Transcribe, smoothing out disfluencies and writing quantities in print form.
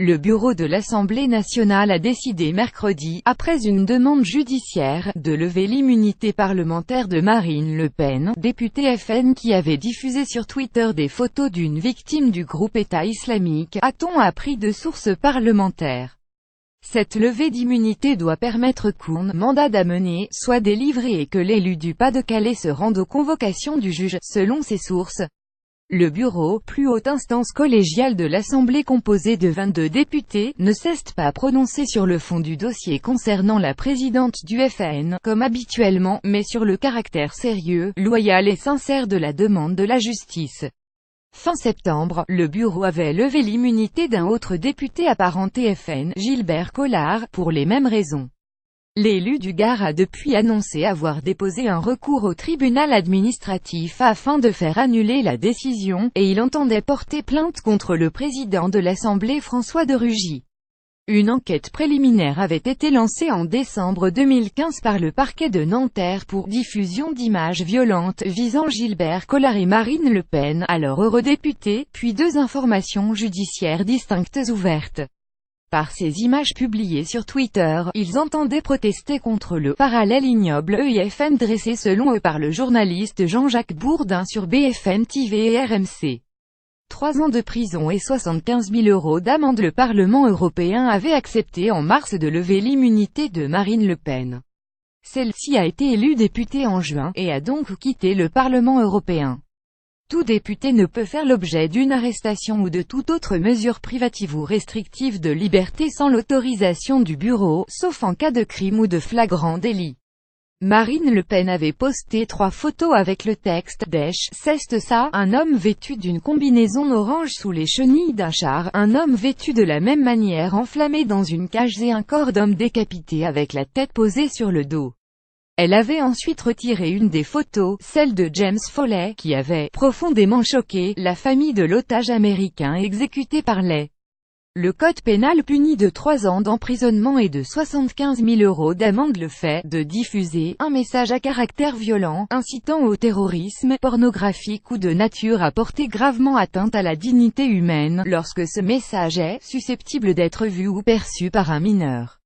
Le bureau de l'Assemblée nationale a décidé mercredi, après une demande judiciaire, de lever l'immunité parlementaire de Marine Le Pen, députée FN qui avait diffusé sur Twitter des photos d'une victime du groupe État islamique, a-t-on appris de sources parlementaires. Cette levée d'immunité doit permettre qu'un mandat d'amener soit délivré et que l'élu du Pas-de-Calais se rende aux convocations du juge, selon ces sources. Le bureau, plus haute instance collégiale de l'Assemblée composée de 22 députés, ne s'est pas prononcé sur le fond du dossier concernant la présidente du FN, comme habituellement, mais sur le caractère sérieux, loyal et sincère de la demande de la justice. Fin septembre, le bureau avait levé l'immunité d'un autre député apparenté FN, Gilbert Collard, pour les mêmes raisons. L'élu du Gard a depuis annoncé avoir déposé un recours au tribunal administratif afin de faire annuler la décision, et il entendait porter plainte contre le président de l'Assemblée François de Rugy. Une enquête préliminaire avait été lancée en décembre 2015 par le parquet de Nanterre pour diffusion d'images violentes visant Gilbert Collard et Marine Le Pen, alors eurodéputée, puis deux informations judiciaires distinctes ouvertes. Par ces images publiées sur Twitter, ils entendaient protester contre le parallèle ignoble EIFN dressé selon eux par le journaliste Jean-Jacques Bourdin sur BFM TV et RMC. 3 ans de prison et 75 000 € d'amende. Le Parlement européen avait accepté en mars de lever l'immunité de Marine Le Pen. Celle-ci a été élue députée en juin, et a donc quitté le Parlement européen. Tout député ne peut faire l'objet d'une arrestation ou de toute autre mesure privative ou restrictive de liberté sans l'autorisation du bureau, sauf en cas de crime ou de flagrant délit. Marine Le Pen avait posté 3 photos avec le texte « Dèche, c'est ça », un homme vêtu d'une combinaison orange sous les chenilles d'un char, un homme vêtu de la même manière enflammé dans une cage et un corps d'homme décapité avec la tête posée sur le dos. Elle avait ensuite retiré une des photos, celle de James Foley, qui avait profondément choqué la famille de l'otage américain exécuté par les. Le code pénal punit de 3 ans d'emprisonnement et de 75 000 € d'amende le fait de diffuser un message à caractère violent, incitant au terrorisme, pornographique ou de nature à porter gravement atteinte à la dignité humaine, lorsque ce message est susceptible d'être vu ou perçu par un mineur.